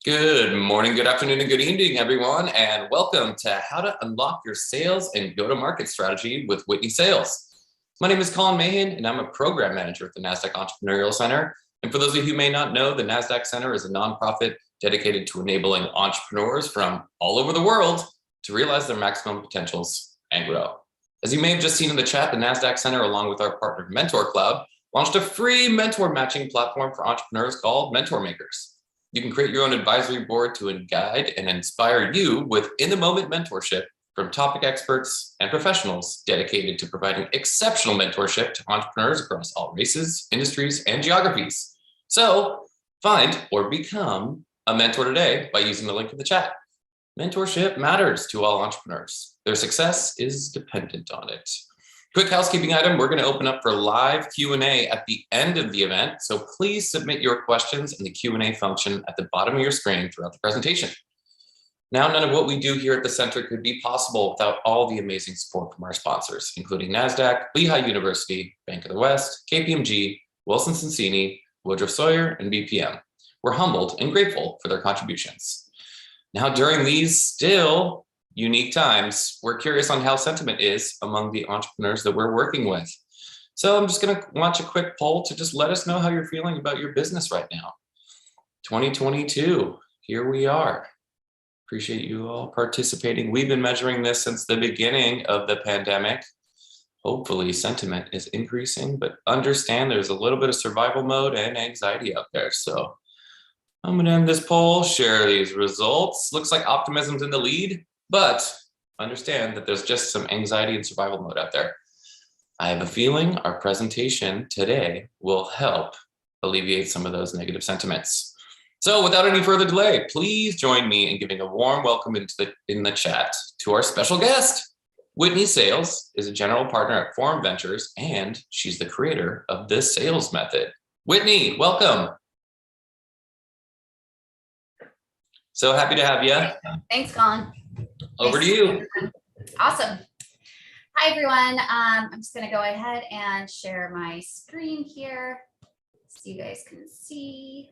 Good morning, good afternoon, and good evening, everyone, and welcome to How to Unlock Your Sales and Go-to-Market Strategy with Whitney Sales. My name is Colin Mahan, and I'm a program manager at the Nasdaq Entrepreneurial Center. And for those of you who may not know, the Nasdaq Center is a nonprofit dedicated to enabling entrepreneurs from all over the world to realize their maximum potentials and grow. As you may have just seen in the chat, the Nasdaq Center, along with our partner Mentor Cloud, launched a free mentor matching platform for entrepreneurs called Mentor Makers. You can create your own advisory board to guide and inspire you with in-the-moment mentorship from topic experts and professionals dedicated to providing exceptional mentorship to entrepreneurs across all races, industries, and geographies. So find or become a mentor today by using the link in the chat. Mentorship matters to all entrepreneurs. Their success is dependent on it. Quick housekeeping item, we're going to open up for live Q&A at the end of the event, so please submit your questions in the Q&A function at the bottom of your screen throughout the presentation. Now, none of what we do here at the center could be possible without all the amazing support from our sponsors, including Nasdaq, Lehigh University, Bank of the West, KPMG, Wilson Sonsini, Woodruff Sawyer, and BPM. We're humbled and grateful for their contributions. Now, during these still unique times, we're curious on how sentiment is among the entrepreneurs that we're working with. So I'm just going to launch a quick poll to just let us know how you're feeling about your business right now. 2022, here we are. Appreciate you all participating. We've been measuring this since the beginning of the pandemic. Hopefully sentiment is increasing, but understand there's a little bit of survival mode and anxiety out there. So I'm going to end this poll, share these results. Looks like optimism's in the lead, but understand that there's just some anxiety and survival mode out there. I have a feeling our presentation today will help alleviate some of those negative sentiments. So without any further delay, please join me in giving a warm welcome in the chat to our special guest. Whitney Sales is a general partner at Forum Ventures, and she's the creator of the sales method. Whitney, welcome. So happy to have you. Thanks, Colin. Over to you. Awesome. Hi, everyone. I'm just going to go ahead and share my screen here so you guys can see.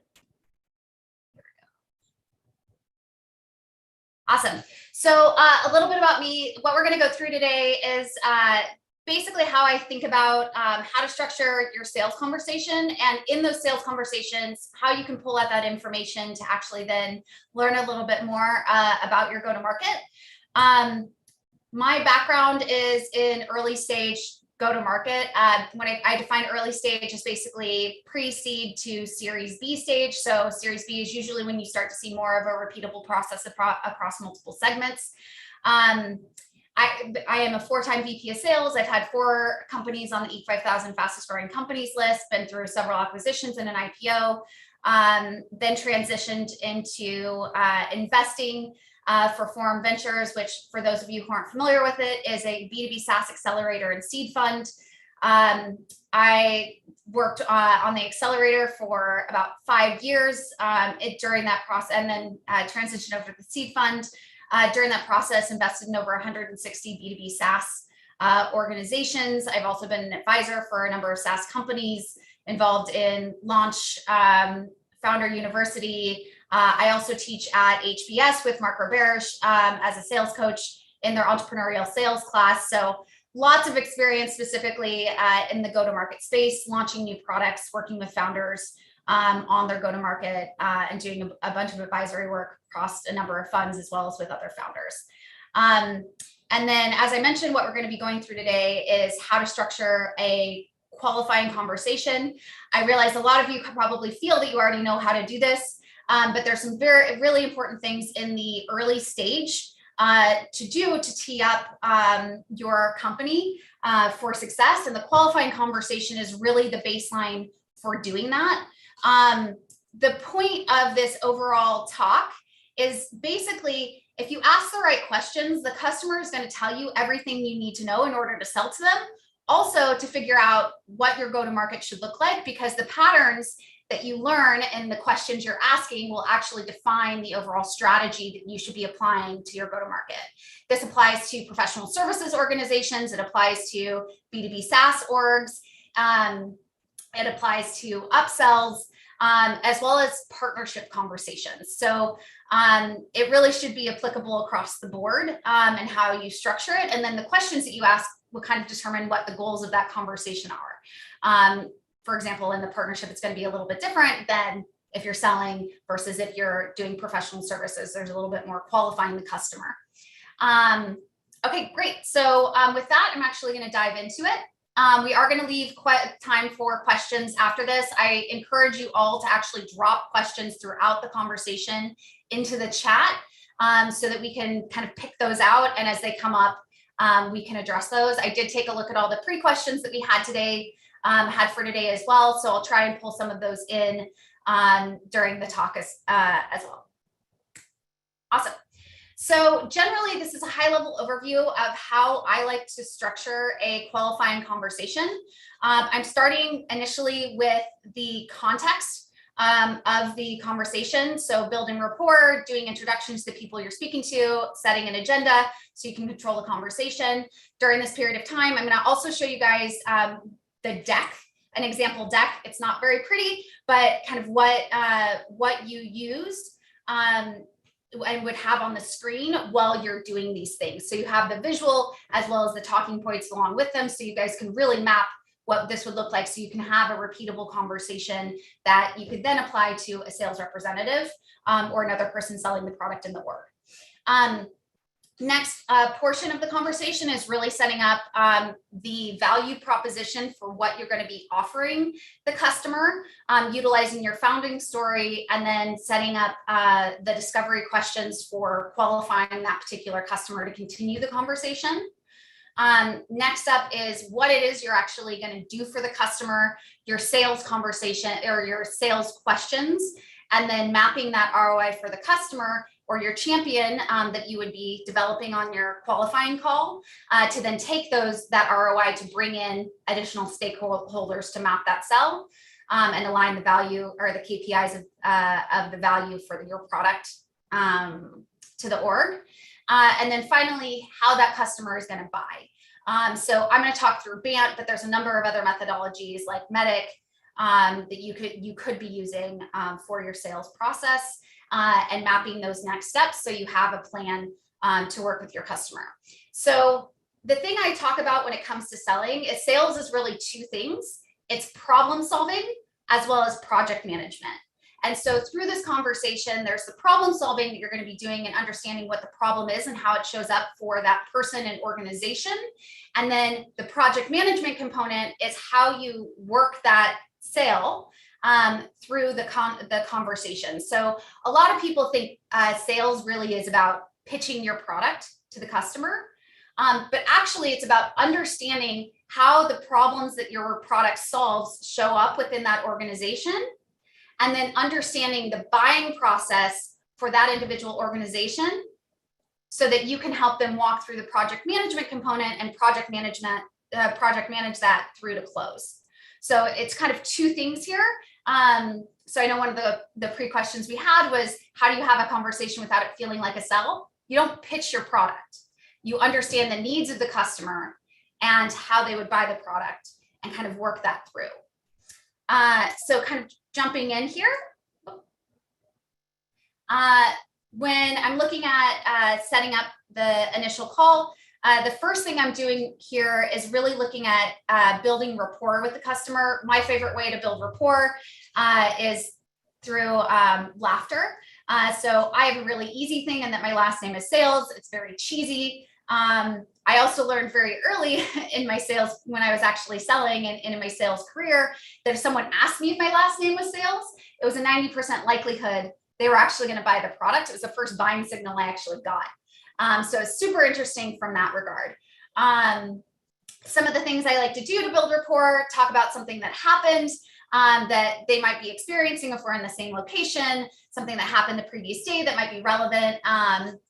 Here we go. Awesome. So a little bit about me. What we're going to go through today is basically how I think about how to structure your sales conversation, and in those sales conversations, how you can pull out that information to actually then learn a little bit more about your go-to-market. My background is in early stage go-to-market. When I define early stage as basically pre-seed to Series B stage. So Series B is usually when you start to see more of a repeatable process across multiple segments. I am a 4-time VP of sales. I've had 4 companies on the Inc. 5000 fastest growing companies list, been through several acquisitions and an IPO, then transitioned into investing for Forum Ventures, which for those of you who aren't familiar with it, is a B2B SaaS accelerator and seed fund. I worked on the accelerator for about 5 years during that process, and then transitioned over to the seed fund. During that process, invested in over 160 B2B SaaS organizations. I've also been an advisor for a number of SaaS companies, involved in Launch, Founder University. I also teach at HBS with Mark Roberge as a sales coach in their entrepreneurial sales class. So lots of experience specifically in the go-to-market space, launching new products, working with founders on their go-to-market, and doing a bunch of advisory work across a number of funds as well as with other founders. And then, as I mentioned, what we're going to be going through today is how to structure a qualifying conversation. I realize a lot of you probably feel that you already know how to do this, but there's some really important things in the early stage to do to tee up your company for success. And the qualifying conversation is really the baseline for doing that. The point of this overall talk is basically, if you ask the right questions, the customer is going to tell you everything you need to know in order to sell to them. Also, to figure out what your go-to-market should look like, because the patterns that you learn and the questions you're asking will actually define the overall strategy that you should be applying to your go-to-market. This applies to professional services organizations. It applies to B2B SaaS orgs. It applies to upsells. as well as partnership conversations. So it really should be applicable across the board and how you structure it. And then the questions that you ask will kind of determine what the goals of that conversation are. For example, in the partnership, it's going to be a little bit different than if you're selling versus if you're doing professional services. There's a little bit more qualifying the customer. Okay, great. So with that, I'm actually going to dive into it. We are going to leave time for questions after this. I encourage you all to actually drop questions throughout the conversation into the chat so that we can kind of pick those out. And as they come up, we can address those. I did take a look at all the pre-questions that we had today, for today as well. So I'll try and pull some of those in during the talk as well. Awesome. So generally, this is a high-level overview of how I like to structure a qualifying conversation. I'm starting initially with the context of the conversation. So building rapport, doing introductions to the people you're speaking to, setting an agenda so you can control the conversation. During this period of time, I'm going to also show you guys the deck, an example deck. It's not very pretty, but kind of what you used and would have on the screen while you're doing these things. So you have the visual as well as the talking points along with them. So you guys can really map what this would look like. So you can have a repeatable conversation that you could then apply to a sales representative or another person selling the product in the org. Next portion of the conversation is really setting up the value proposition for what you're going to be offering the customer, utilizing your founding story, and then setting up the discovery questions for qualifying that particular customer to continue the conversation. Next up is what it is you're actually going to do for the customer, your sales conversation or your sales questions, and then mapping that ROI for the customer or your champion that you would be developing on your qualifying call to then take that ROI to bring in additional stakeholders to map that sell and align the value or the KPIs of the value for your product to the org. And then finally, how that customer is going to buy. So I'm going to talk through BANT, but there's a number of other methodologies like MEDDIC that you could be using for your sales process. And mapping those next steps so you have a plan to work with your customer. So the thing I talk about when it comes to selling is sales is really two things. It's problem solving as well as project management. And so through this conversation, there's the problem solving that you're going to be doing and understanding what the problem is and how it shows up for that person and organization. And then the project management component is how you work that sale through the conversation. So a lot of people think sales really is about pitching your product to the customer, but actually it's about understanding how the problems that your product solves show up within that organization, and then understanding the buying process for that individual organization so that you can help them walk through the project management component and project manage that through to close. So it's kind of two things here. So I know one of the pre-questions we had was, how do you have a conversation without it feeling like a sell? You don't pitch your product. You understand the needs of the customer and how they would buy the product and kind of work that through. So kind of jumping in here. When I'm looking at setting up the initial call, the first thing I'm doing here is really looking at building rapport with the customer. My favorite way to build rapport is through laughter. So I have a really easy thing in that my last name is Sales. It's very cheesy. I also learned very early in my sales, when I was actually selling and in my sales career, that if someone asked me if my last name was Sales, it was a 90% likelihood they were actually going to buy the product. It was the first buying signal I actually got. So it's super interesting from that regard. Some of the things I like to do to build rapport, talk about something that happened that they might be experiencing if we're in the same location, something that happened the previous day that might be relevant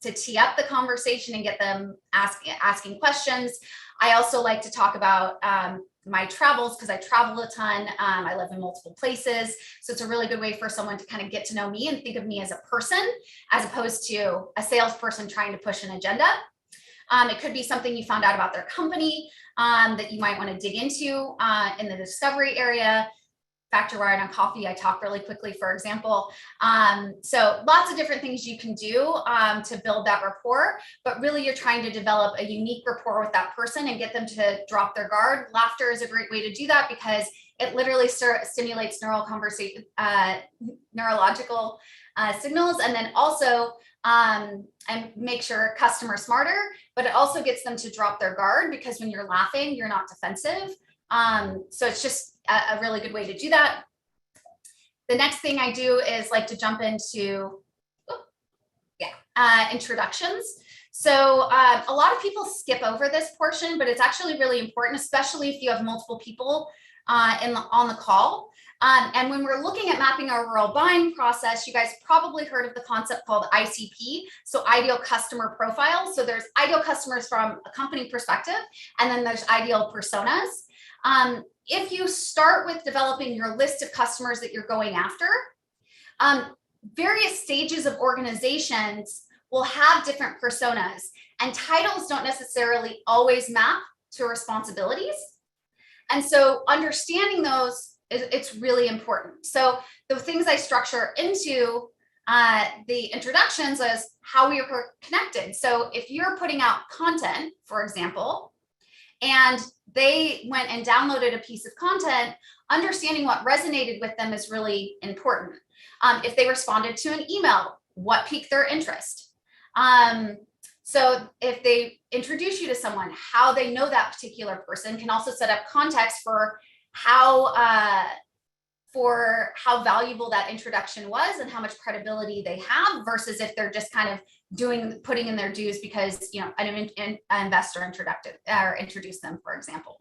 to tee up the conversation and get them asking questions. I also like to talk about my travels because I travel a ton. I live in multiple places. So it's a really good way for someone to kind of get to know me and think of me as a person, as opposed to a salesperson trying to push an agenda. It could be something you found out about their company that you might want to dig into in the discovery area. factor where on coffee, I talk really quickly, for example. So lots of different things you can do to build that rapport, but really you're trying to develop a unique rapport with that person and get them to drop their guard. Laughter is a great way to do that because it literally stimulates neurological signals, and then also and makes your customer smarter, but it also gets them to drop their guard because when you're laughing, you're not defensive. So it's just a really good way to do that. The next thing I do is like to jump into introductions. So a lot of people skip over this portion, but it's actually really important, especially if you have multiple people on the call. And when we're looking at mapping our overall buying process, you guys probably heard of the concept called ICP, so ideal customer profile. So there's ideal customers from a company perspective, and then there's ideal personas. If you start with developing your list of customers that you're going after, various stages of organizations will have different personas, and titles don't necessarily always map to responsibilities. And so understanding those, it's really important. So the things I structure into the introductions is how we are connected. So if you're putting out content, for example, and they went and downloaded a piece of content, understanding what resonated with them is really important. If they responded to an email, what piqued their interest? So if they introduce you to someone, how they know that particular person can also set up context for how valuable that introduction was and how much credibility they have versus if they're just kind of putting in their dues because an investor introduced them, for example,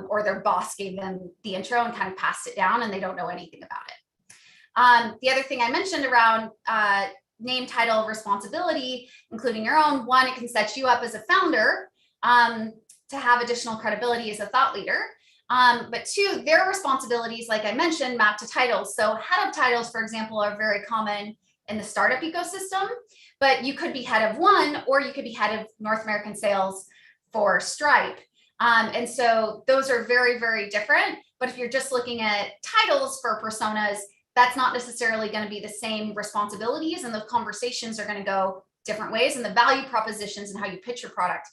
or their boss gave them the intro and kind of passed it down and they don't know anything about it. The other thing I mentioned around name, title, responsibility, including your own, one, it can set you up as a founder to have additional credibility as a thought leader. But two, their responsibilities, like I mentioned, map to titles. So head of titles, for example, are very common in the startup ecosystem, but you could be head of one, or you could be head of North American sales for Stripe. And so those are very, very different. But if you're just looking at titles for personas, that's not necessarily going to be the same responsibilities, and the conversations are going to go different ways, and the value propositions and how you pitch your product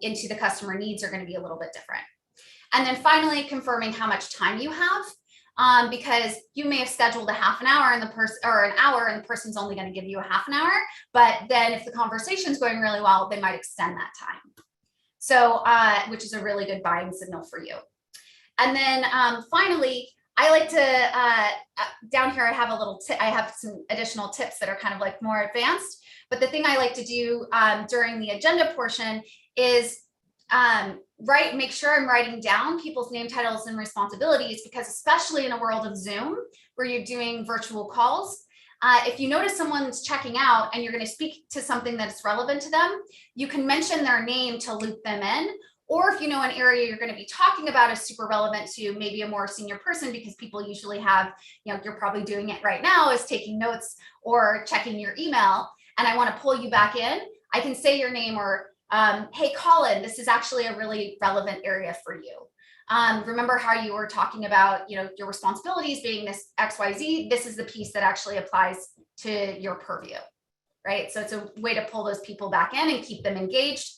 into the customer needs are going to be a little bit different. And then finally, confirming how much time you have, because you may have scheduled a half an hour and an hour, and the person's only going to give you a half an hour. But then if the conversation's going really well, they might extend that time. So, which is a really good buying signal for you. And then finally, I like to, down here, I have a little tip. I have some additional tips that are kind of like more advanced. But the thing I like to do during the agenda portion is make sure I'm writing down people's name, titles, and responsibilities, because especially in a world of Zoom where you're doing virtual calls, if you notice someone's checking out and you're going to speak to something that's relevant to them, you can mention their name to loop them in. Or if you know an area you're going to be talking about is super relevant to maybe a more senior person, because people usually have, you're probably doing it right now, is taking notes or checking your email, and I want to pull you back in, I can say your name, or hey, Colin, this is actually a really relevant area for you. Remember how you were talking about, your responsibilities being this XYZ, this is the piece that actually applies to your purview, right? So it's a way to pull those people back in and keep them engaged.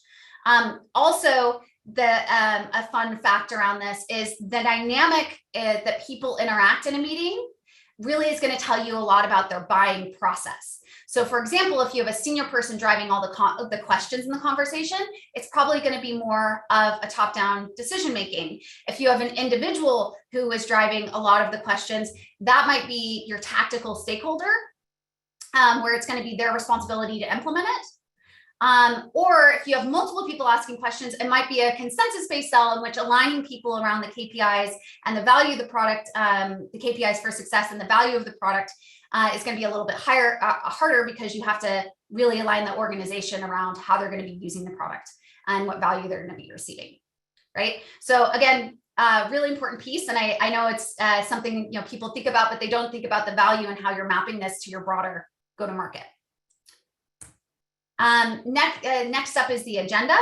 Also, a fun fact around this is the dynamic that people interact in a meeting really is going to tell you a lot about their buying process. So for example, if you have a senior person driving all the questions in the conversation, it's probably going to be more of a top-down decision-making. If you have an individual who is driving a lot of the questions, that might be your tactical stakeholder, where it's going to be their responsibility to implement it. Or if you have multiple people asking questions, it might be a consensus-based sell in which aligning people around the KPIs and the value of the product, the KPIs for success and the value of the product is going to be a little bit harder, because you have to really align the organization around how they're going to be using the product and what value they're going to be receiving, right? So again, really important piece. And I know it's something people think about, but they don't think about the value and how you're mapping this to your broader go-to-market. Next up is the agenda.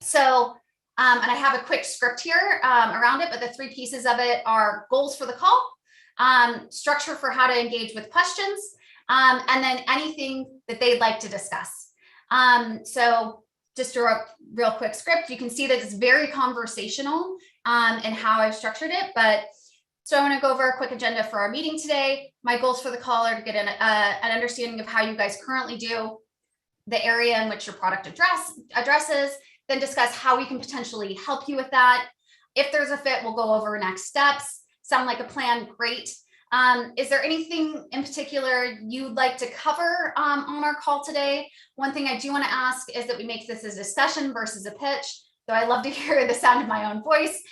So And I have a quick script here around it, but the 3 pieces of it are goals for the call, structure for how to engage with questions, and then anything that they'd like to discuss. So just a real quick script, you can see that it's very conversational in how I've structured it. But so I want to go over a quick agenda for our meeting today. My goals for the call are to get an understanding of how you guys currently do, the area in which your product addresses, then discuss how we can potentially help you with that. If there's a fit, we'll go over next steps. Sound like a plan? Great. Is there anything in particular you'd like to cover on our call today? One thing I do want to ask is that we make this a discussion versus a pitch, though I love to hear the sound of my own voice.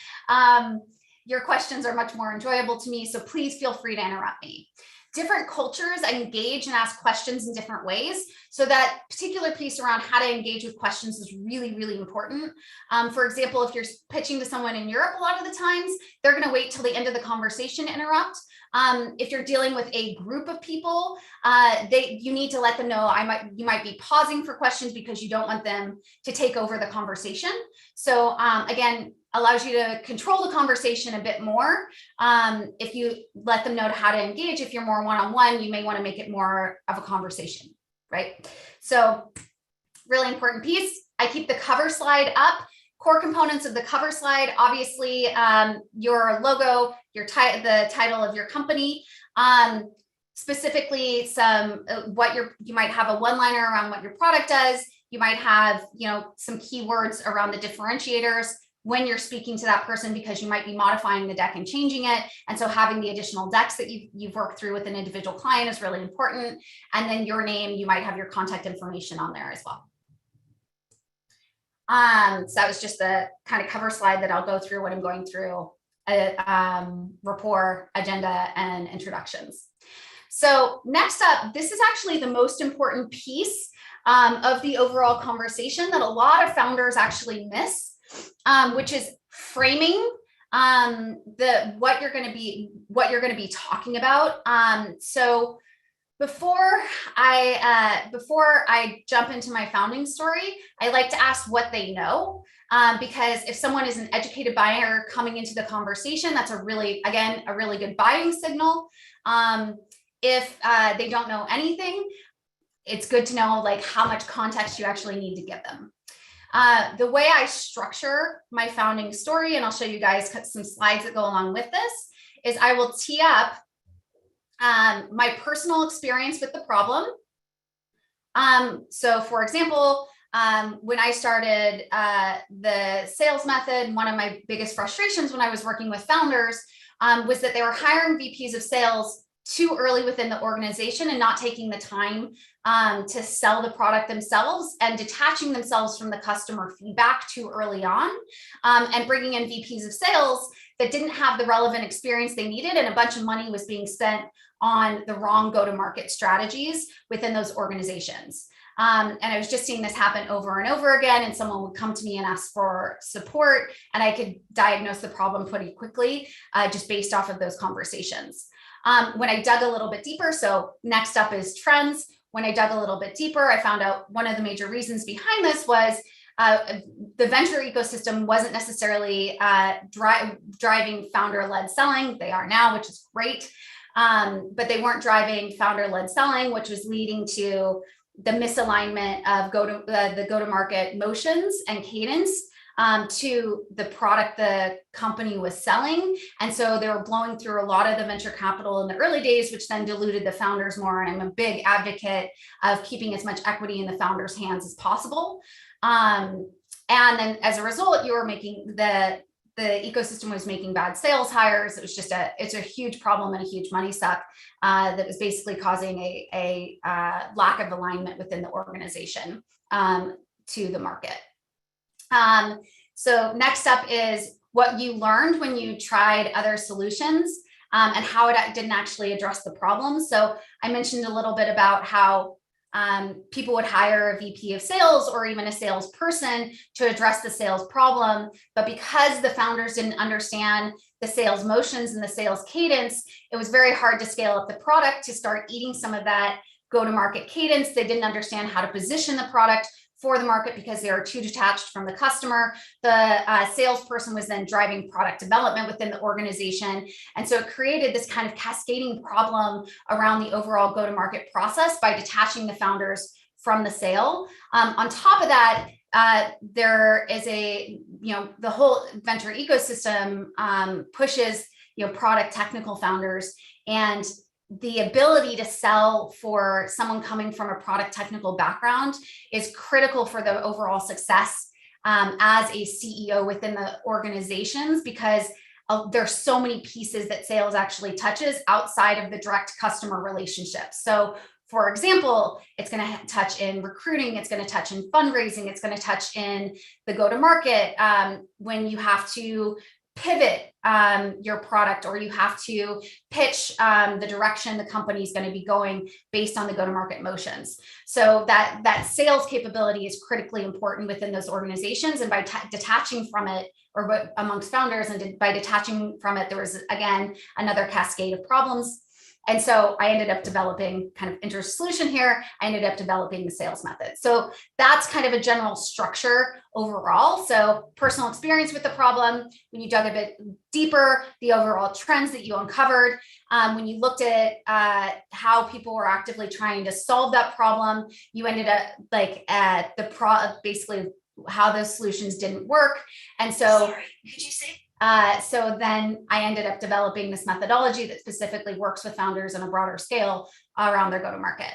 Your questions are much more enjoyable to me, so please feel free to interrupt me. Different cultures engage and ask questions in different ways. So that particular piece around how to engage with questions is really, really important. For example, if you're pitching to someone in Europe, a lot of the times, they're going to wait till the end of the conversation to interrupt. If you're dealing with a group of people, you need to let them know you might be pausing for questions because you don't want them to take over the conversation. So again, allows you to control the conversation a bit more. If you let them know how to engage, if you're more one-on-one, you may want to make it more of a conversation, right? So really important piece. I keep the cover slide up. Core components of the cover slide, obviously, your logo, the title of your company, specifically you might have a one-liner around what your product does. You might have, some keywords around the differentiators when you're speaking to that person, because you might be modifying the deck and changing it. And so having the additional decks that you've worked through with an individual client is really important. And then your name, you might have your contact information on there as well. So that was just the kind of cover slide that I'll go through when I'm going through rapport, agenda, and introductions. So next up, this is actually the most important piece of the overall conversation that a lot of founders actually miss, which is framing what you're going to be talking about. So before I jump into my founding story, I like to ask what they know, because if someone is an educated buyer coming into the conversation, that's a really good buying signal. If they don't know anything, it's good to know how much context you actually need to give them. The way I structure my founding story, and I'll show you guys some slides that go along with this, is I will tee up my personal experience with the problem. So for example, when I started the sales method, one of my biggest frustrations when I was working with founders was that they were hiring VPs of sales too early within the organization and not taking the time to sell the product themselves and detaching themselves from the customer feedback too early on, and bringing in VPs of sales that didn't have the relevant experience they needed, and a bunch of money was being spent on the wrong go-to-market strategies within those organizations. And I was just seeing this happen over and over again, and someone would come to me and ask for support, and I could diagnose the problem pretty quickly just based off of those conversations. When I dug a little bit deeper, so next up is trends. When I dug a little bit deeper, I found out one of the major reasons behind this was the venture ecosystem wasn't necessarily driving founder-led selling. They are now, which is great. But they weren't driving founder-led selling, which was leading to the misalignment of the go-to-market motions and cadence to the product the company was selling. And so they were blowing through a lot of the venture capital in the early days, which then diluted the founders more. And I'm a big advocate of keeping as much equity in the founders' hands as possible. And then as a result, you were making the ecosystem was making bad sales hires. It was just it's a huge problem and a huge money suck that was basically causing a lack of alignment within the organization to the market. So next up is what you learned when you tried other solutions and how it didn't actually address the problem. So I mentioned a little bit about how people would hire a VP of sales or even a salesperson to address the sales problem. But because the founders didn't understand the sales motions and the sales cadence, it was very hard to scale up the product to start eating some of that go-to-market cadence. They didn't understand how to position the product for the market because they are too detached from the customer. The salesperson was then driving product development within the organization. And so it created this kind of cascading problem around the overall go-to-market process by detaching the founders from the sale. On top of that, there is the whole venture ecosystem pushes, product technical founders, and the ability to sell for someone coming from a product technical background is critical for the overall success as a CEO within the organizations, because there's so many pieces that sales actually touches outside of the direct customer relationship. So for example, it's going to touch in recruiting, it's going to touch in fundraising, it's going to touch in the go-to-market when you have to pivot your product, or you have to pitch the direction the company is going to be going based on the go-to-market motions. So that sales capability is critically important within those organizations. And by detaching from it, or amongst founders, and by detaching from it, there was, again, another cascade of problems. And so I ended up developing kind of inter-solution here. I ended up developing the sales method. So that's kind of a general structure overall. So personal experience with the problem, when you dug a bit deeper, the overall trends that you uncovered, when you looked at how people were actively trying to solve that problem, you ended up at basically how those solutions didn't work. And so, sorry, could you say? So then I ended up developing this methodology that specifically works with founders on a broader scale around their go-to-market.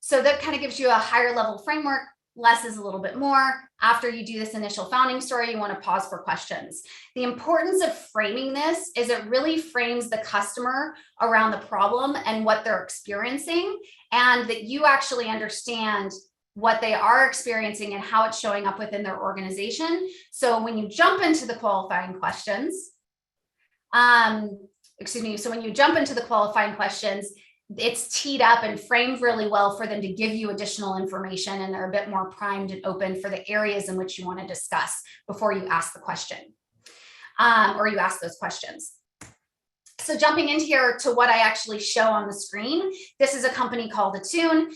So that kind of gives you a higher level framework. Less is a little bit more. After you do this initial founding story, you want to pause for questions. The importance of framing this is it really frames the customer around the problem and what they're experiencing, and that you actually understand what they are experiencing and how it's showing up within their organization. So when you jump into the qualifying questions, so when you jump into the qualifying questions, it's teed up and framed really well for them to give you additional information, and they're a bit more primed and open for the areas in which you want to discuss before you ask the question, or you ask those questions. So jumping into here to what I actually show on the screen, this is a company called Attune.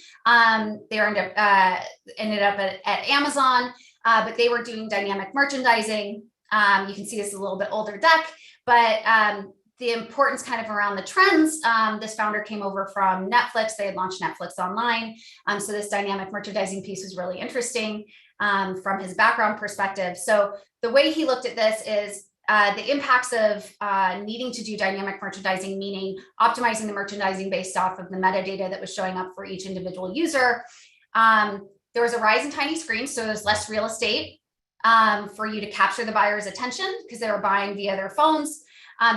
They ended up at Amazon, but they were doing dynamic merchandising. You can see this is a little bit older deck, but the importance kind of around the trends, this founder came over from Netflix. They had launched Netflix online. So this dynamic merchandising piece was really interesting from his background perspective. So the way he looked at this is the impacts of needing to do dynamic merchandising, meaning optimizing the merchandising based off of the metadata that was showing up for each individual user. There was a rise in tiny screens, so there's less real estate for you to capture the buyer's attention because they were buying via their phones.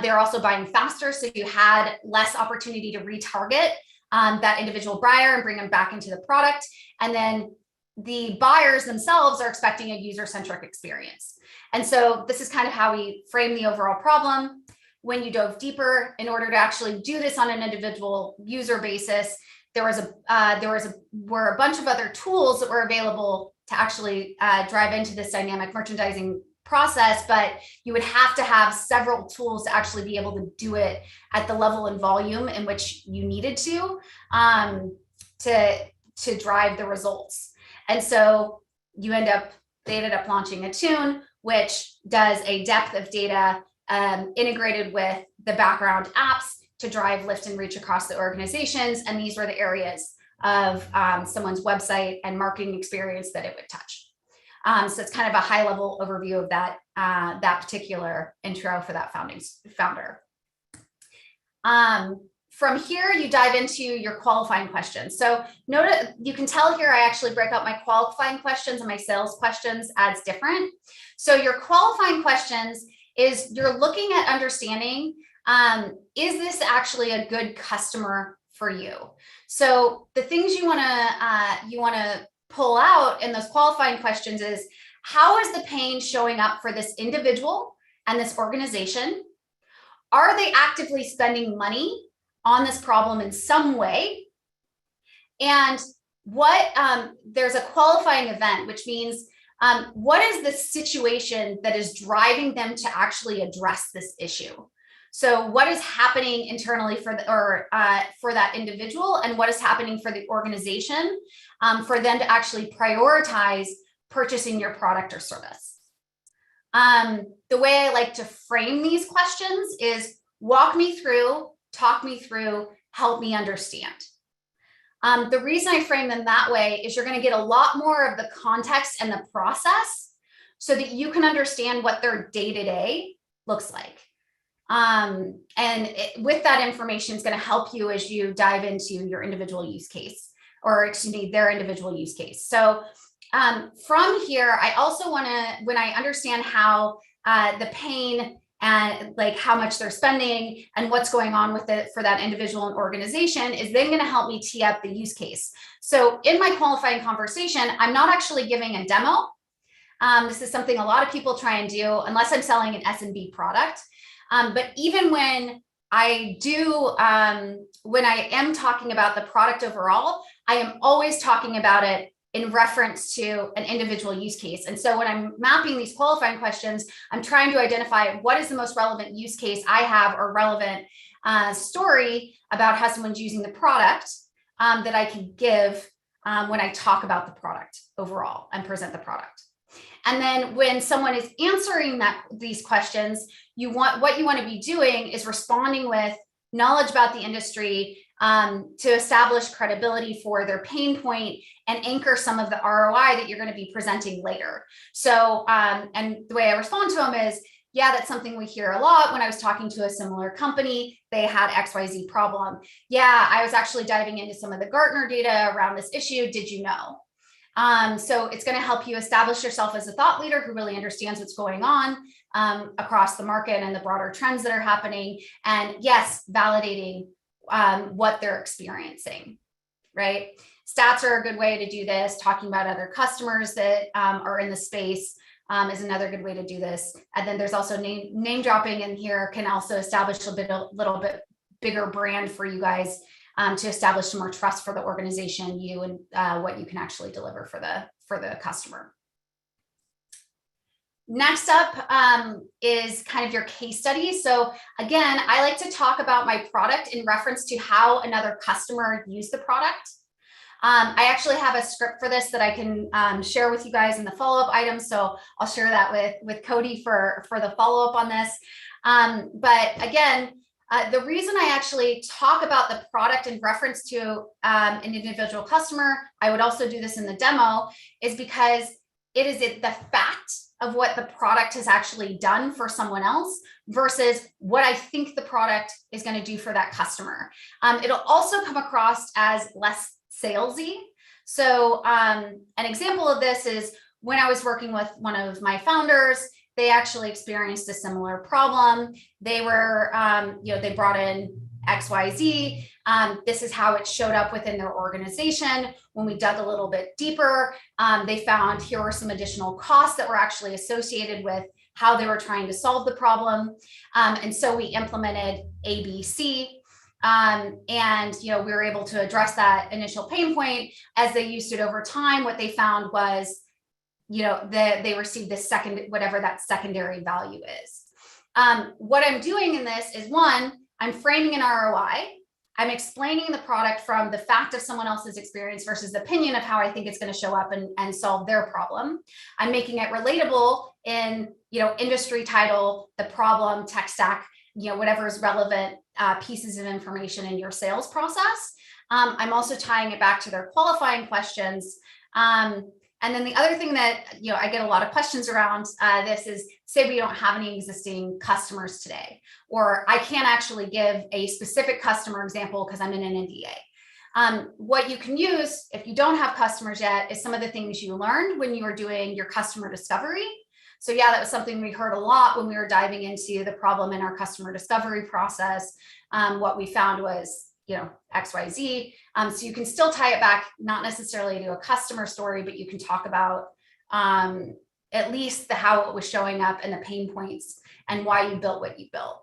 They're also buying faster, so you had less opportunity to retarget that individual buyer and bring them back into the product. And then the buyers themselves are expecting a user-centric experience. And so this is kind of how we frame the overall problem. When you dove deeper, in order to actually do this on an individual user basis, there were a bunch of other tools that were available to actually drive into this dynamic merchandising process, but you would have to have several tools to actually be able to do it at the level and volume in which you needed to drive the results. And so they ended up launching Attune, which does a depth of data integrated with the background apps to drive lift and reach across the organizations. And these were the areas of someone's website and marketing experience that it would touch. So it's kind of a high level overview of that particular intro for that founder. From here, you dive into your qualifying questions. So you can tell here, I actually break out my qualifying questions and my sales questions as different. So your qualifying questions is you're looking at understanding, is this actually a good customer for you? So the things you want to pull out in those qualifying questions is, how is the pain showing up for this individual and this organization? Are they actively spending money on this problem in some way? And there's a qualifying event, which means what is the situation that is driving them to actually address this issue? So what is happening internally for that individual, and what is happening for the organization for them to actually prioritize purchasing your product or service. The way I like to frame these questions is walk me through, talk me through, help me understand. The reason I frame them that way is you're going to get a lot more of the context and the process so that you can understand what their day-to-day looks like. With that information, it's going to help you as you dive into your individual use case, or excuse me, their individual use case. So from here, I also want to, when I understand how the pain and like how much they're spending and what's going on with it for that individual and organization, is then going to help me tee up the use case. So in my qualifying conversation, I'm not actually giving a demo. This is something a lot of people try and do unless I'm selling an S&B product. But even when I do, when I am talking about the product overall, I am always talking about it in reference to an individual use case. And so when I'm mapping these qualifying questions, I'm trying to identify what is the most relevant use case I have, or relevant story about how someone's using the product that I can give when I talk about the product overall and present the product. And then when someone is answering these questions, what you want to be doing is responding with knowledge about the industry to establish credibility for their pain point and anchor some of the ROI that you're going to be presenting later. So, and the way I respond to them is, yeah, that's something we hear a lot. When I was talking to a similar company, they had XYZ problem. Yeah, I was actually diving into some of the Gartner data around this issue. Did you know? So it's going to help you establish yourself as a thought leader who really understands what's going on across the market and the broader trends that are happening. And yes, validating what they're experiencing, right? Stats are a good way to do this. Talking about other customers that are in the space is another good way to do this. And then there's also name dropping in here can also establish a little bit bigger brand for you guys to establish some more trust for the organization, you, and what you can actually deliver for the customer. Next up is kind of your case study. So again, I like to talk about my product in reference to how another customer used the product. I actually have a script for this that I can share with you guys in the follow-up items. So I'll share that with Cody for the follow-up on this. But again, the reason I actually talk about the product in reference to an individual customer, I would also do this in the demo, is because it is the fact of what the product has actually done for someone else versus what I think the product is going to do for that customer. It'll also come across as less salesy. So an example of this is when I was working with one of my founders, they actually experienced a similar problem. They were, they brought in XYZ. This is how it showed up within their organization. When we dug a little bit deeper, they found here were some additional costs that were actually associated with how they were trying to solve the problem. And so we implemented ABC. And we were able to address that initial pain point. As they used it over time, what they found was, they received this whatever that secondary value is. What I'm doing in this is, one, I'm framing an ROI. I'm explaining the product from the fact of someone else's experience versus the opinion of how I think it's going to show up and solve their problem. I'm making it relatable in, industry title, the problem, tech stack, whatever is relevant pieces of information in your sales process. I'm also tying it back to their qualifying questions. And then the other thing that, I get a lot of questions around this is, say we don't have any existing customers today, or I can't actually give a specific customer example because I'm in an NDA. What you can use if you don't have customers yet is some of the things you learned when you were doing your customer discovery. So yeah, that was something we heard a lot when we were diving into the problem in our customer discovery process. What we found was, XYZ. So you can still tie it back, not necessarily to a customer story, but you can talk about at least how it was showing up and the pain points and why you built what you built.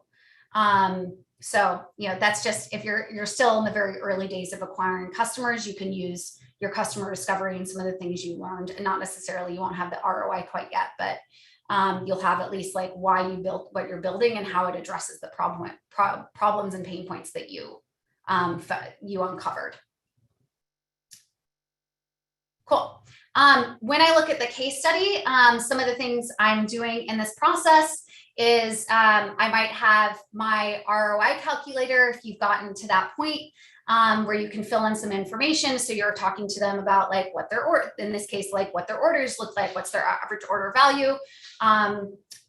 So, that's just, if you're still in the very early days of acquiring customers, you can use your customer discovery and some of the things you learned, and not necessarily, you won't have the ROI quite yet, but you'll have at least like why you built what you're building and how it addresses the problems and pain points that you uncovered. Cool. When I look at the case study, some of the things I'm doing in this process is I might have my ROI calculator, if you've gotten to that point, where you can fill in some information. So you're talking to them about like what their order, in this case, like what their orders look like, what's their average order value,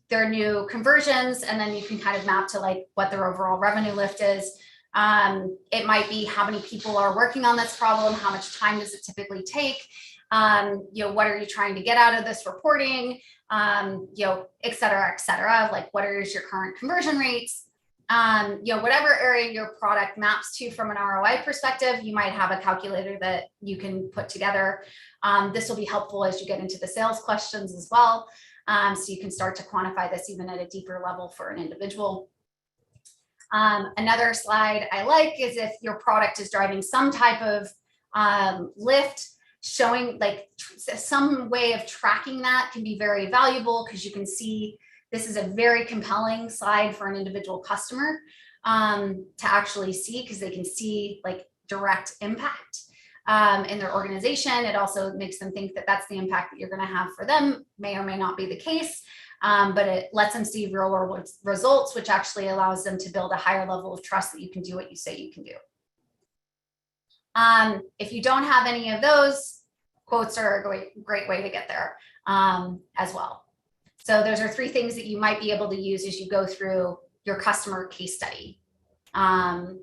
their new conversions, and then you can kind of map to like what their overall revenue lift is. It might be how many people are working on this problem, how much time does it typically take, what are you trying to get out of this reporting, et cetera, like what is your current conversion rates, whatever area your product maps to from an ROI perspective, you might have a calculator that you can put together. This will be helpful as you get into the sales questions as well. So you can start to quantify this even at a deeper level for an individual. Another slide I like is if your product is driving some type of lift, showing like some way of tracking that can be very valuable, because you can see this is a very compelling slide for an individual customer to actually see, because they can see like direct impact in their organization. It also makes them think that that's the impact that you're going to have for them. May or may not be the case, but it lets them see real world results, which actually allows them to build a higher level of trust that you can do what you say you can do. If you don't have any of those, quotes are a great way to get there as well. So those are 3 things that you might be able to use as you go through your customer case study in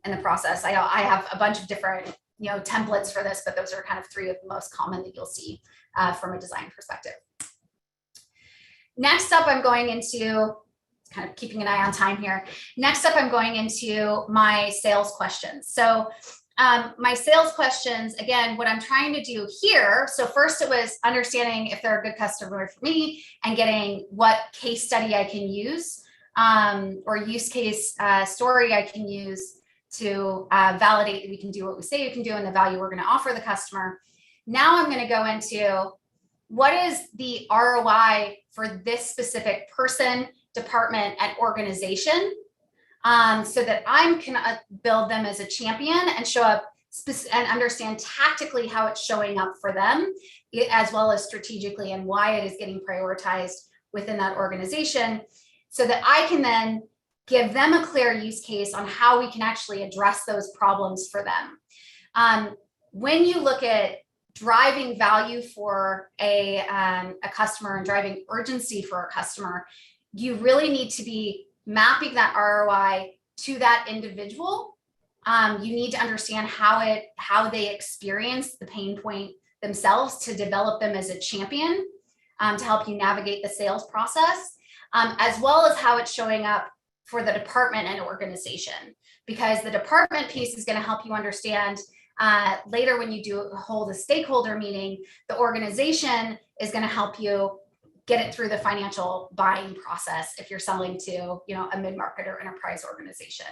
the process. I have a bunch of different templates for this, but those are kind of 3 of the most common that you'll see from a design perspective. Next up, I'm going into, kind of keeping an eye on time here. Next up, I'm going into my sales questions. So my sales questions, again, what I'm trying to do here. So first it was understanding if they're a good customer for me and getting what case study I can use or use case story I can use to validate that we can do what we say we can do and the value we're going to offer the customer. Now I'm going to go into what is the ROI for this specific person, department, and organization, so that I can build them as a champion and show up and understand tactically how it's showing up for them, as well as strategically and why it is getting prioritized within that organization, so that I can then give them a clear use case on how we can actually address those problems for them. When you look at driving value for a customer and driving urgency for a customer, you really need to be mapping that ROI to that individual. You need to understand how they experience the pain point themselves to develop them as a champion to help you navigate the sales process, as well as how it's showing up for the department and organization, because the department piece is going to help you understand later when you hold a stakeholder meeting. The organization is going to help you get it through the financial buying process if you're selling to a mid-market or enterprise organization.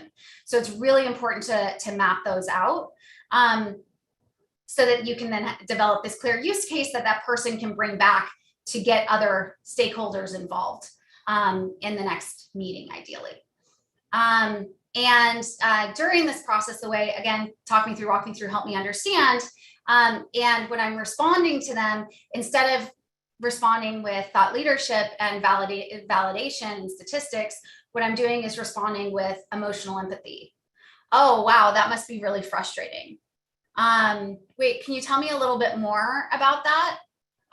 So it's really important to map those out so that you can then develop this clear use case that person can bring back to get other stakeholders involved in the next meeting, ideally. And during this process, the way, again, walk me through, help me understand. And when I'm responding to them, instead of responding with thought leadership and validation and statistics, what I'm doing is responding with emotional empathy. Oh, wow, that must be really frustrating. Wait, can you tell me a little bit more about that?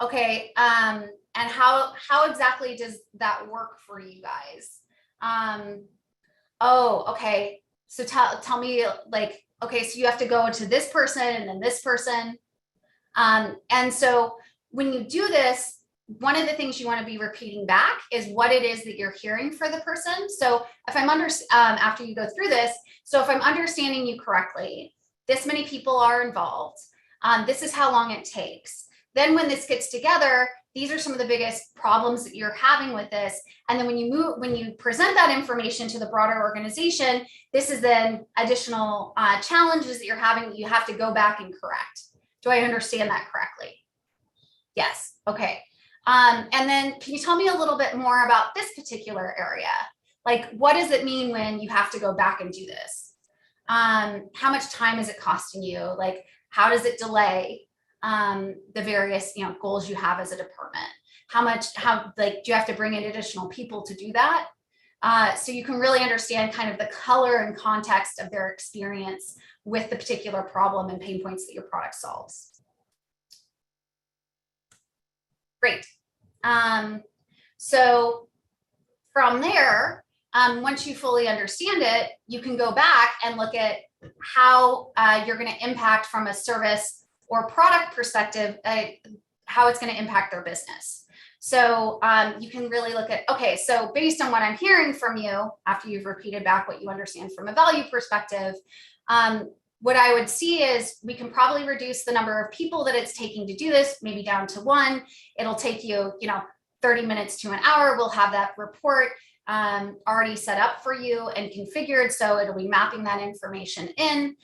Okay, and how exactly does that work for you guys? Oh, okay. So tell me, like, okay, so you have to go to this person and then this person. And so when you do this, one of the things you want to be repeating back is what it is that you're hearing for the person. So if I'm after you go through this, so if I'm understanding you correctly, this many people are involved. This is how long it takes. Then when this gets together, these are some of the biggest problems that you're having with this. And then when you present that information to the broader organization, this is then additional challenges that you're having that you have to go back and correct. Do I understand that correctly? Yes. Okay. And then can you tell me a little bit more about this particular area? Like, what does it mean when you have to go back and do this? How much time is it costing you? Like, how does it delay the various, goals you have as a department? How do you have to bring in additional people to do that? So you can really understand kind of the color and context of their experience with the particular problem and pain points that your product solves. Great. So from there, once you fully understand it, you can go back and look at how you're going to impact from a service or product perspective, how it's going to impact their business. So you can really look at, okay, so based on what I'm hearing from you, after you've repeated back what you understand from a value perspective, what I would see is we can probably reduce the number of people that it's taking to do this, maybe down to one. It'll take you, 30 minutes to an hour. We'll have that report already set up for you and configured. So it'll be mapping that information in.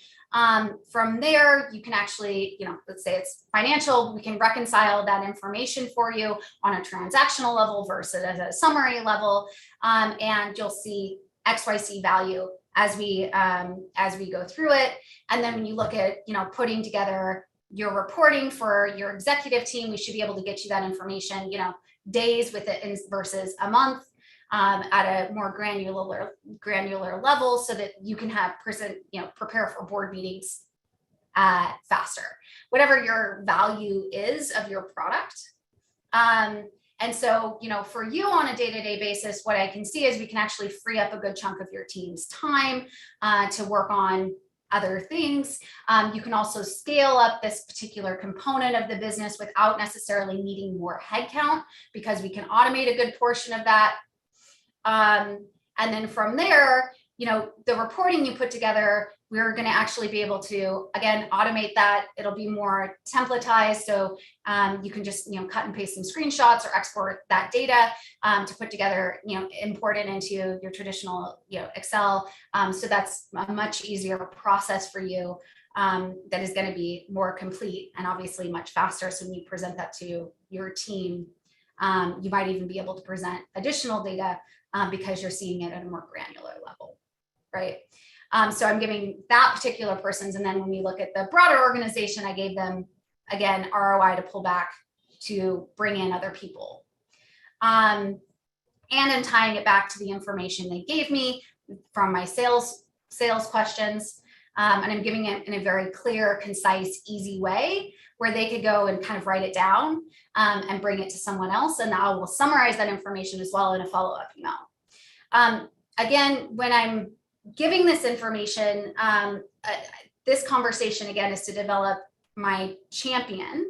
From there, you can actually, let's say it's financial, we can reconcile that information for you on a transactional level versus at a summary level. And you'll see XYZ value as we go through it. And then when you look at, putting together your reporting for your executive team, we should be able to get you that information, days with it versus a month. At a more granular level, so that you can prepare for board meetings faster, whatever your value is of your product. And so, for you on a day-to-day basis, what I can see is we can actually free up a good chunk of your team's time to work on other things. You can also scale up this particular component of the business without necessarily needing more headcount, because we can automate a good portion of that. And then from there, the reporting you put together, we're going to actually be able to, again, automate that. It'll be more templatized. So you can just, cut and paste some screenshots or export that data to put together, import it into your traditional, Excel. So that's a much easier process for you that is going to be more complete and obviously much faster. So when you present that to your team, you might even be able to present additional data because you're seeing it at a more granular level, right? So I'm giving that particular person's, and then when we look at the broader organization, I gave them, again, ROI to pull back to bring in other people. And then tying it back to the information they gave me from my sales questions, and I'm giving it in a very clear, concise, easy way where they could go and kind of write it down and bring it to someone else. And I will summarize that information as well in a follow-up email. Again, when I'm giving this information, this conversation, again, is to develop my champion.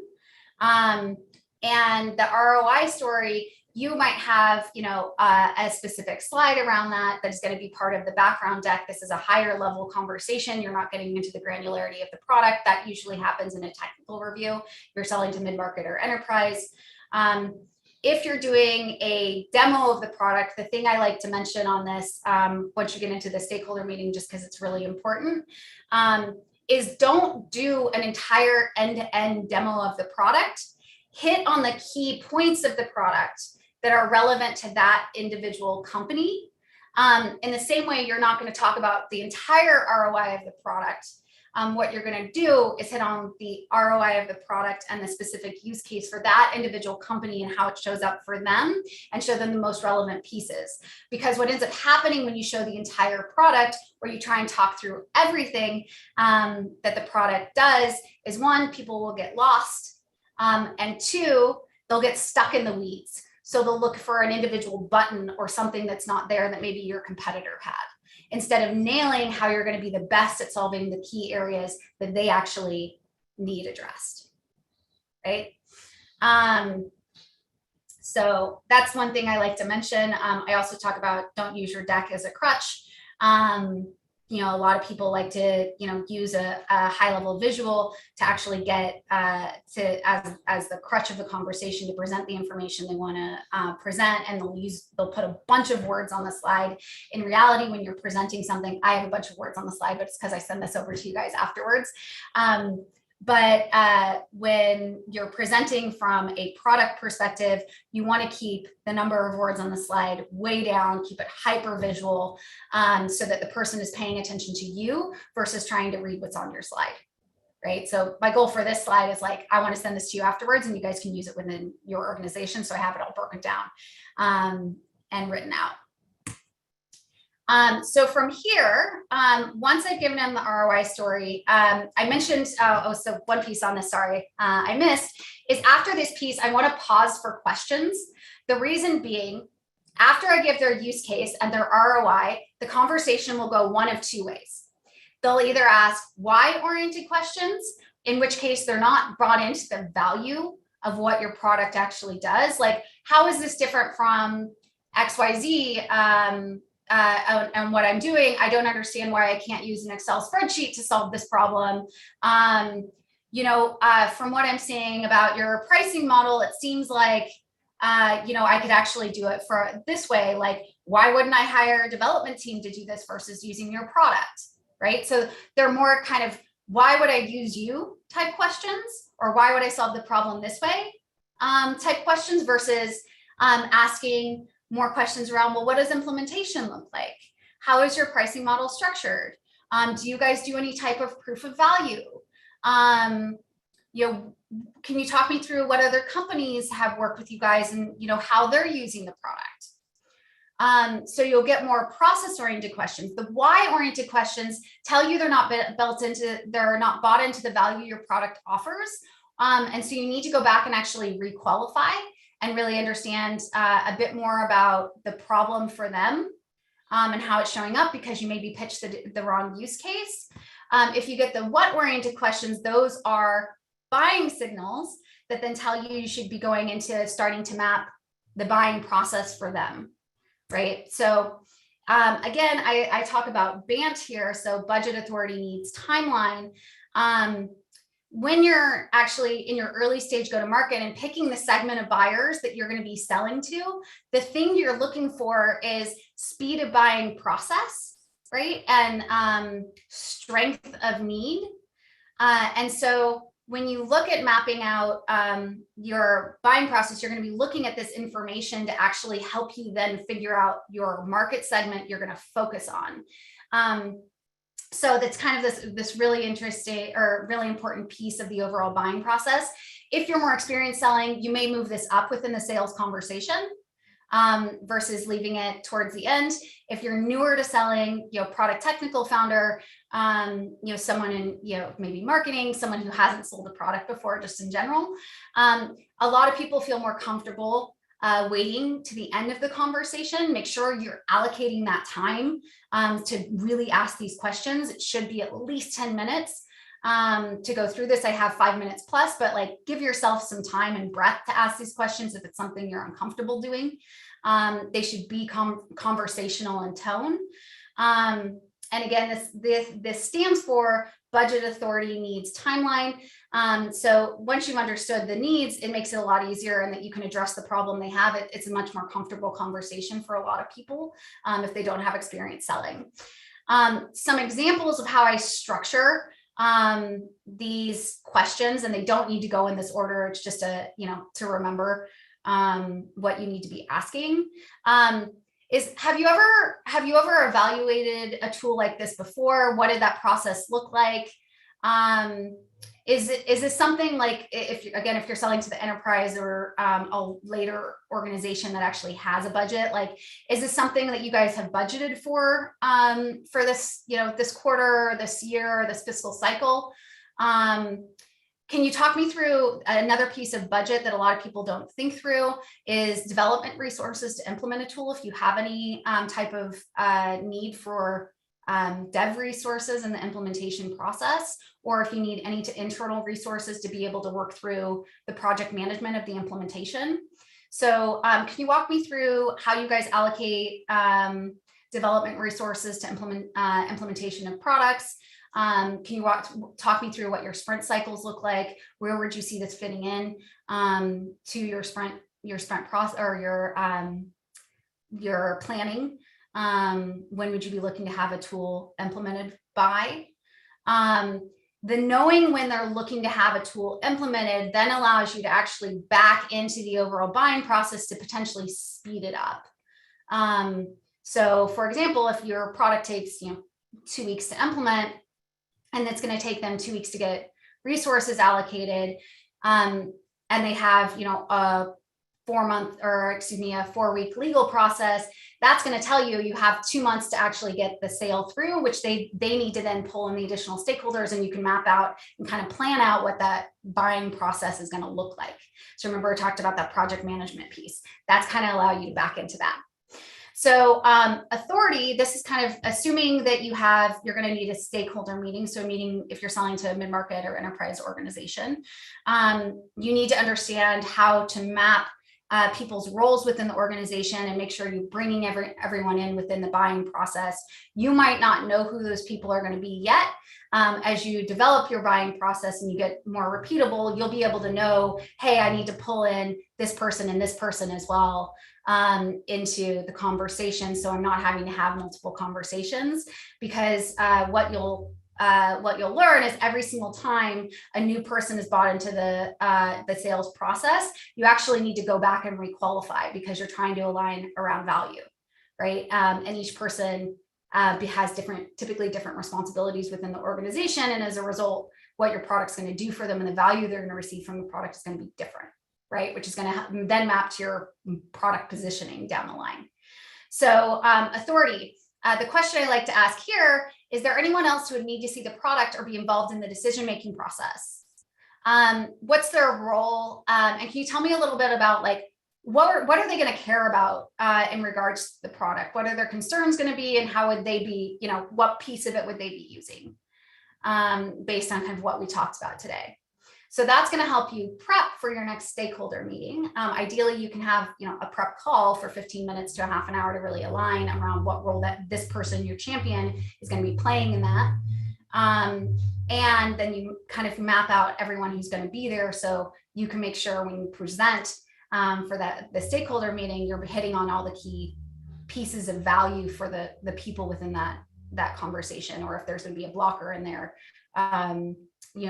And the ROI story, you might have, a specific slide around that that's going to be part of the background deck. This is a higher level conversation. You're not getting into the granularity of the product. That usually happens in a technical review. You're selling to mid-market or enterprise. If you're doing a demo of the product, the thing I like to mention on this, once you get into the stakeholder meeting, just because it's really important, is don't do an entire end-to-end demo of the product. Hit on the key points of the product that are relevant to that individual company. In the same way, you're not going to talk about the entire ROI of the product. What you're going to do is hit on the ROI of the product and the specific use case for that individual company and how it shows up for them, and show them the most relevant pieces. Because what ends up happening when you show the entire product, or you try and talk through everything that the product does, is one, people will get lost, and two, they'll get stuck in the weeds. So they'll look for an individual button or something that's not there that maybe your competitor had, instead of nailing how you're going to be the best at solving the key areas that they actually need addressed, right? So that's one thing I like to mention. I also talk about don't use your deck as a crutch. A lot of people like to, use a high level visual to actually get as the crutch of the conversation to present the information they want to present, and they'll put a bunch of words on the slide. In reality, when you're presenting something, I have a bunch of words on the slide, but it's because I send this over to you guys afterwards. But when you're presenting from a product perspective, you want to keep the number of words on the slide way down, keep it hyper visual, so that the person is paying attention to you versus trying to read what's on your slide. Right. So my goal for this slide is like, I want to send this to you afterwards and you guys can use it within your organization. So I have it all broken down and written out. So from here, once I've given them the ROI story, I mentioned, so one piece on this, sorry, I missed, is after this piece, I want to pause for questions. The reason being, after I give their use case and their ROI, the conversation will go one of two ways. They'll either ask why-oriented questions, in which case they're not brought into the value of what your product actually does. Like, how is this different from XYZ? And what I'm doing, I don't understand why I can't use an Excel spreadsheet to solve this problem. From what I'm saying about your pricing model, it seems like, I could actually do it for this way. Like, why wouldn't I hire a development team to do this versus using your product, right? So they're more kind of, why would I use you type questions, or why would I solve the problem this way type questions versus asking more questions around, well, what does implementation look like? How is your pricing model structured? Do you guys do any type of proof of value? Can you talk me through what other companies have worked with you guys and, how they're using the product? So you'll get more process-oriented questions. The why-oriented questions tell you they're not bought into the value your product offers. And so you need to go back and actually re-qualify and really understand a bit more about the problem for them and how it's showing up, because you maybe pitched the wrong use case. If you get the what-oriented questions, those are buying signals that then tell you should be going into starting to map the buying process for them, right? So again, I talk about BANT here, so budget, authority, needs, timeline. When you're actually in your early stage go-to-market and picking the segment of buyers that you're going to be selling to, the thing you're looking for is speed of buying process, right? And strength of need. And so when you look at mapping out your buying process, you're going to be looking at this information to actually help you then figure out your market segment you're going to focus on. So that's kind of this really interesting or really important piece of the overall buying process. If you're more experienced selling, you may move this up within the sales conversation versus leaving it towards the end. If you're newer to selling, product technical founder, someone in, maybe marketing, someone who hasn't sold a product before, just in general, a lot of people feel more comfortable waiting to the end of the conversation. Make sure you're allocating that time to really ask these questions. It should be at least 10 minutes to go through this. I have 5 minutes plus, but give yourself some time and breath to ask these questions if it's something you're uncomfortable doing. They should be conversational in tone. And again, this stands for budget, authority, needs, timeline. So once you've understood the needs, it makes it a lot easier, and that you can address the problem they have. It's a much more comfortable conversation for a lot of people if they don't have experience selling. Some examples of how I structure these questions, and they don't need to go in this order. It's just to remember what you need to be asking. Have you ever evaluated a tool like this before? What did that process look like? Is this something like, if you're selling to the enterprise or a later organization that actually has a budget, is this something that you guys have budgeted for this, this quarter, this year, this fiscal cycle? Can you talk me through another piece of budget that a lot of people don't think through is development resources to implement a tool? If you have any type of need for dev resources in the implementation process, or if you need any internal resources to be able to work through the project management of the implementation. So can you walk me through how you guys allocate development resources to implementation of products? Can you talk me through what your sprint cycles look like? Where would you see this fitting in to your sprint process or your planning? When would you be looking to have a tool implemented by? the knowing when they're looking to have a tool implemented then allows you to actually back into the overall buying process to potentially speed it up. So for example, if your product takes 2 weeks to implement, and it's going to take them 2 weeks to get resources allocated, and they have a 4-week legal process, that's going to tell you you have 2 months to actually get the sale through, which they need to then pull in the additional stakeholders, and you can map out and kind of plan out what that buying process is going to look like. So remember, I talked about that project management piece. That's kind of allow you to back into that. So authority, this is kind of assuming that you're going to need a stakeholder meeting. So a meeting, if you're selling to a mid-market or enterprise organization, you need to understand how to map people's roles within the organization and make sure you're bringing everyone in within the buying process. You might not know who those people are going to be yet. As you develop your buying process and you get more repeatable, you'll be able to know, hey, I need to pull in this person and this person as well into the conversation. So I'm not having to have multiple conversations, because what you'll learn is every single time a new person is bought into the sales process, you actually need to go back and requalify, because you're trying to align around value, right? And each person has typically different responsibilities within the organization. And as a result, what your product's going to do for them and the value they're going to receive from the product is going to be different, right? Which is going to then map to your product positioning down the line. So authority. The question I like to ask here is there anyone else who would need to see the product or be involved in the decision-making process? What's their role? And can you tell me a little bit about what are they going to care about in regards to the product? What are their concerns going to be, and how would they be, what piece of it would they be using based on kind of what we talked about today? So that's going to help you prep for your next stakeholder meeting. Ideally, you can have a prep call for 15 minutes to a half an hour to really align around what role that this person, your champion, is going to be playing in that. And then you kind of map out everyone who's going to be there, so you can make sure when you present for the stakeholder meeting, you're hitting on all the key pieces of value for the people within that conversation. Or if there's going to be a blocker in there,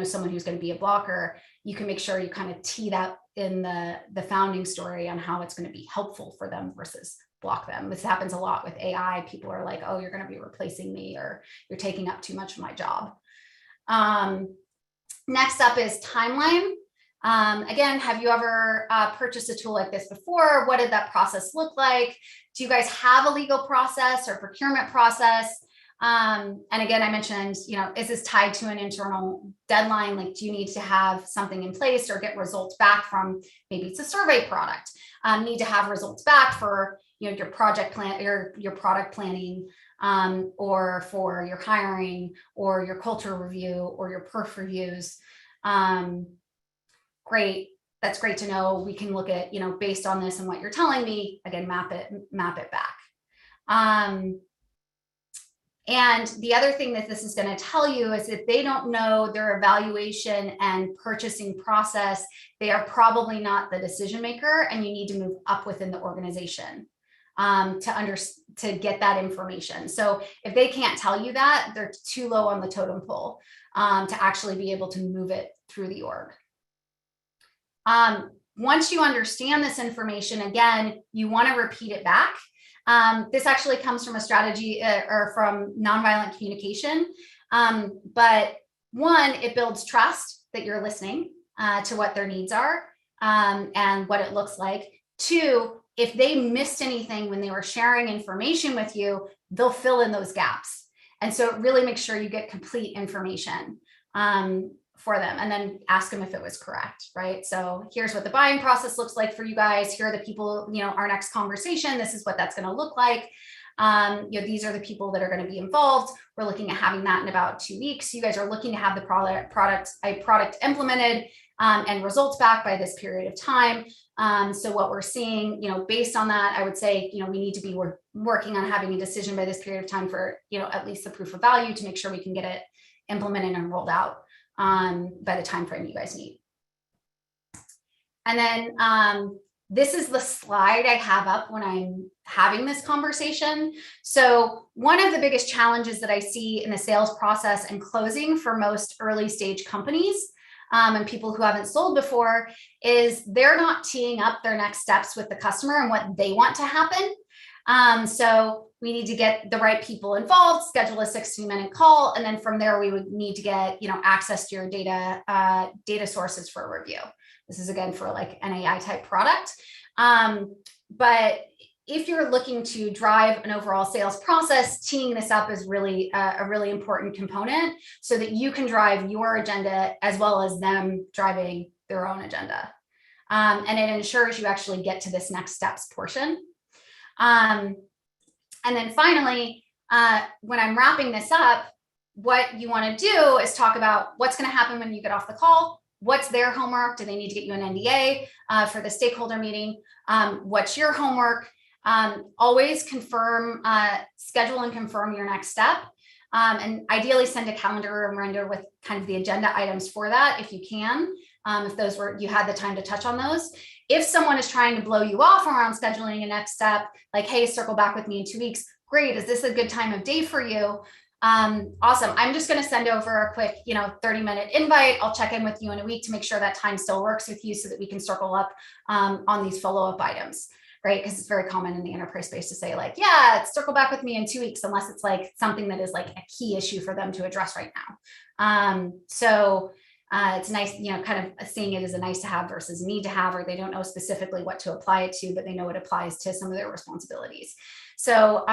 someone who's going to be a blocker, you can make sure you kind of tee that in the founding story on how it's going to be helpful for them versus block them. This happens a lot with AI. People are like, oh, you're going to be replacing me, or you're taking up too much of my job. Next up is timeline. Again, have you ever purchased a tool like this before? What did that process look like? Do you guys have a legal process or procurement process? And again, I mentioned, is this tied to an internal deadline? Like, do you need to have something in place or get results back from, maybe it's a survey product, need to have results back for, your project plan, your product planning, or for your hiring or your culture review or your perf reviews. Great. That's great to know. We can look at, based on this and what you're telling me, again, map it back. And the other thing that this is going to tell you is if they don't know their evaluation and purchasing process, they are probably not the decision maker, and you need to move up within the organization to get that information. So if they can't tell you that, they're too low on the totem pole to actually be able to move it through the org. Once you understand this information, again, you want to repeat it back. This actually comes from a strategy or from nonviolent communication. But one, it builds trust that you're listening to what their needs are and what it looks like. Two, if they missed anything when they were sharing information with you, they'll fill in those gaps. And so it really makes sure you get complete information for them, and then ask them if it was correct, right? So here's what the buying process looks like for you guys. Here are the people, our next conversation, this is what that's going to look like. These are the people that are going to be involved. We're looking at having that in about 2 weeks. You guys are looking to have the product implemented and results back by this period of time. So what we're seeing, based on that, I would say, we need to be working on having a decision by this period of time for, at least the proof of value to make sure we can get it implemented and rolled out by the time frame you guys need. And then this is the slide I have up when I'm having this conversation. So one of the biggest challenges that I see in the sales process and closing for most early stage companies and people who haven't sold before is they're not teeing up their next steps with the customer and what they want to happen. So we need to get the right people involved, schedule a 60-minute call, and then from there we would need to get access to your data sources for a review. This is again for like an AI type product. But if you're looking to drive an overall sales process, teeing this up is really a really important component so that you can drive your agenda as well as them driving their own agenda. And it ensures you actually get to this next steps portion. And then finally, when I'm wrapping this up, what you want to do is talk about what's going to happen when you get off the call. What's their homework? Do they need to get you an NDA for the stakeholder meeting? What's your homework? Always confirm, schedule and confirm your next step. And ideally send a calendar reminder with kind of the agenda items for that if you can, if those were, you had the time to touch on those. If someone is trying to blow you off around scheduling a next step, like, hey, circle back with me in 2 weeks. Great. Is this a good time of day for you? Awesome. I'm just going to send over a quick, 30-minute invite. I'll check in with you in a week to make sure that time still works with you so that we can circle up on these follow-up items, right? Because it's very common in the enterprise space to say like, yeah, circle back with me in 2 weeks, unless it's like something that is like a key issue for them to address right now. It's nice, kind of seeing it as a nice to have versus need to have, or they don't know specifically what to apply it to, but they know it applies to some of their responsibilities. So,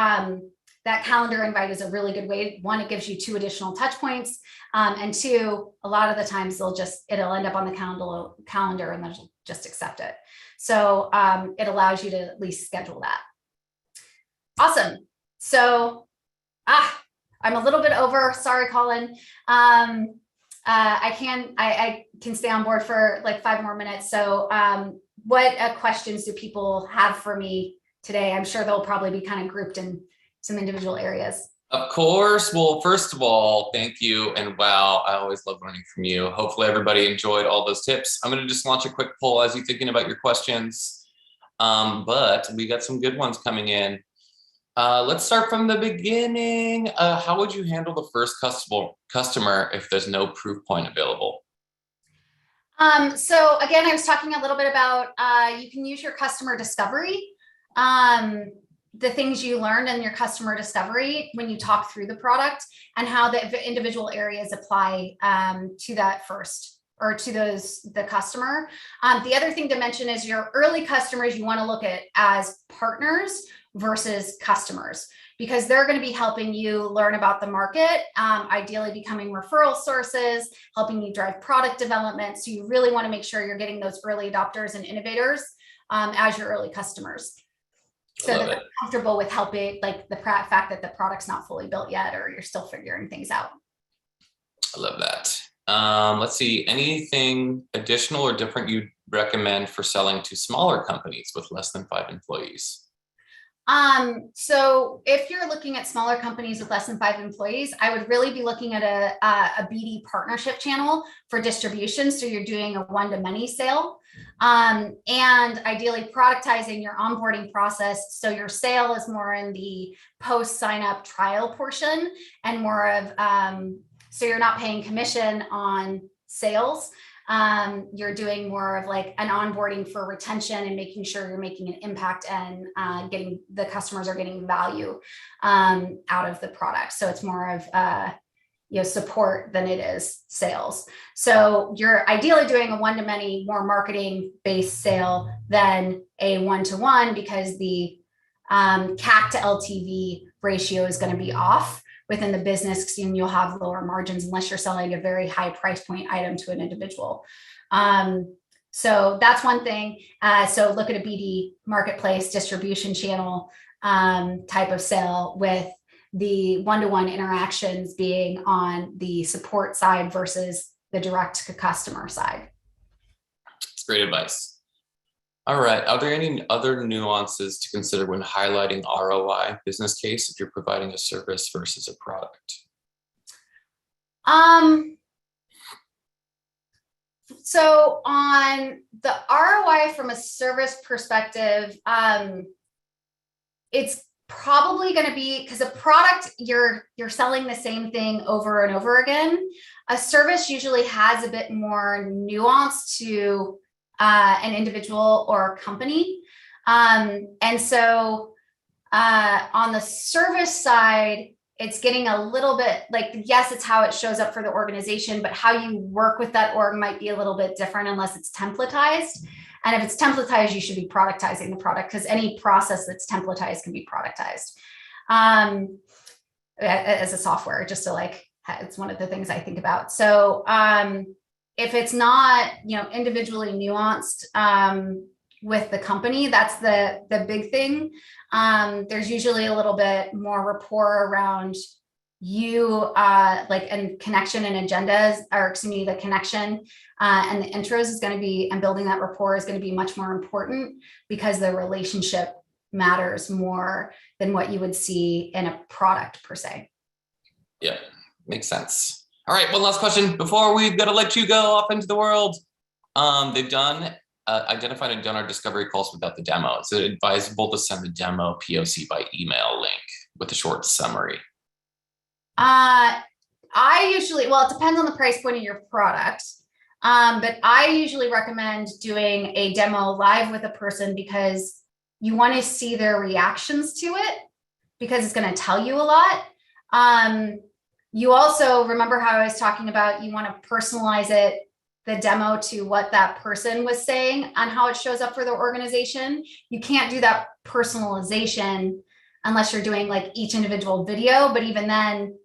that calendar invite is a really good way. One, it gives you 2 additional touch points. And 2, a lot of the times it'll end up on the calendar and they'll just accept it. So it allows you to at least schedule that. Awesome. So, I'm a little bit over. Sorry, Colin. I can stay on board for like 5 more minutes. So what questions do people have for me today? I'm sure they'll probably be kind of grouped in some individual areas. Of course. Well, first of all, thank you. And wow, I always love learning from you. Hopefully everybody enjoyed all those tips. I'm going to just launch a quick poll as you're thinking about your questions. But we got some good ones coming in. Let's start from the beginning. How would you handle the first customer if there's no proof point available? So again, I was talking a little bit about you can use your customer discovery. The things you learned in your customer discovery when you talk through the product and how the individual areas apply to that first or to the customer. The other thing to mention is your early customers you want to look at as partners versus customers, because they're going to be helping you learn about the market, ideally becoming referral sources, helping you drive product development. So you really want to make sure you're getting those early adopters and innovators as your early customers. So that they're comfortable with helping, like the fact that the product's not fully built yet, or you're still figuring things out. I love that. Let's see, anything additional or different you'd recommend for selling to smaller companies with less than 5 employees? So if you're looking at smaller companies with less than 5 employees, I would really be looking at a BD partnership channel for distribution. So you're doing a one-to-many sale, and ideally productizing your onboarding process. So your sale is more in the post sign up trial portion and more of, so you're not paying commission on sales. You're doing more of like an onboarding for retention and making sure you're making an impact and getting the customers are getting value out of the product. So it's more of support than it is sales. So you're ideally doing a one-to-many, more marketing based sale than a one-to-one, because the CAC to LTV ratio is going to be off within the business, and you'll have lower margins unless you're selling a very high price point item to an individual. So that's one thing. So look at a BD marketplace distribution channel type of sale, with the one-to-one interactions being on the support side versus the direct to customer side. That's great advice. All right. Are there any other nuances to consider when highlighting ROI business case if you're providing a service versus a product? So on the ROI from a service perspective, it's probably going to be, because a product, you're selling the same thing over and over again. A service usually has a bit more nuance to an individual or company. And so on the service side, it's getting a little bit like, yes, it's how it shows up for the organization, but how you work with that org might be a little bit different unless it's templatized. And if it's templatized, you should be productizing the product, because any process that's templatized can be productized as a software, just to like, it's one of the things I think about. So if it's not, individually nuanced with the company, that's the big thing. There's usually a little bit more rapport around you, and connection and agendas, or excuse me, the connection and the intros is going to be, and building that rapport is going to be much more important, because the relationship matters more than what you would see in a product per se. Yeah, makes sense. All right, one last question before we've got to let you go off into the world. They've done identified and done our discovery calls without the demo. Is it advisable to send the demo POC by email link with a short summary? I usually, well, it depends on the price point of your product. But I usually recommend doing a demo live with a person, because you want to see their reactions to it, because it's going to tell you a lot. You also remember how I was talking about, you want to personalize it, the demo, to what that person was saying and how it shows up for the organization. You can't do that personalization unless you're doing like each individual video. But even then,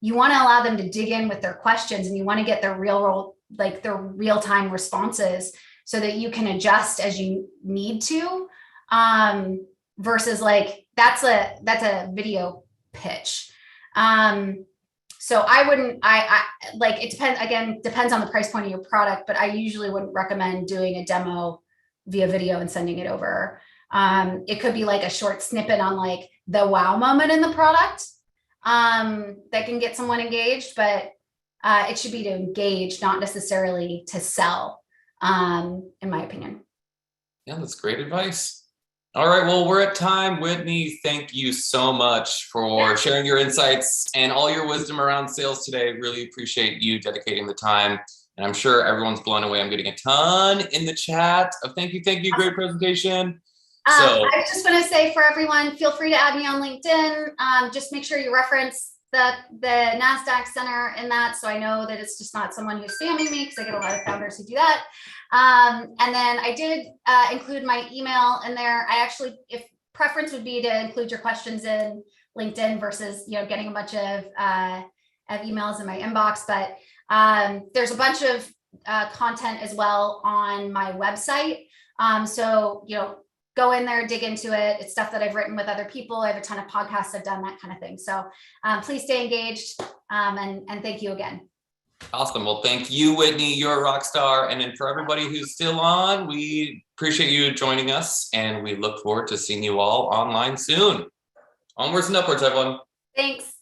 you want to allow them to dig in with their questions, and you want to get their real-time responses, so that you can adjust as you need to, versus like, that's a video pitch. So I wouldn't, I like, it depends on the price point of your product, but I usually wouldn't recommend doing a demo via video and sending it over. It could be like a short snippet on like the wow moment in the product that can get someone engaged, but it should be to engage, not necessarily to sell, in my opinion. Yeah, that's great advice. All right, well, we're at time. Whitney, thank you so much for sharing your insights and all your wisdom around sales today. Really appreciate you dedicating the time. And I'm sure everyone's blown away. I'm getting a ton in the chat of thank you, great presentation. I just want to say for everyone, feel free to add me on LinkedIn. Just make sure you reference the Nasdaq Center in that, so I know that it's just not someone who's spamming me, because I get a lot of founders who do that. And then I did include my email in there. I actually, if preference would be to include your questions in LinkedIn versus getting a bunch of emails in my inbox. But there's a bunch of content as well on my website. So go in there, dig into it. It's stuff that I've written with other people. I have a ton of podcasts I've done, that kind of thing. So please stay engaged, and thank you again. Awesome. Well, thank you, Whitney. You're a rock star. And then for everybody who's still on, we appreciate you joining us, and we look forward to seeing you all online soon. Onwards and upwards, everyone. Thanks.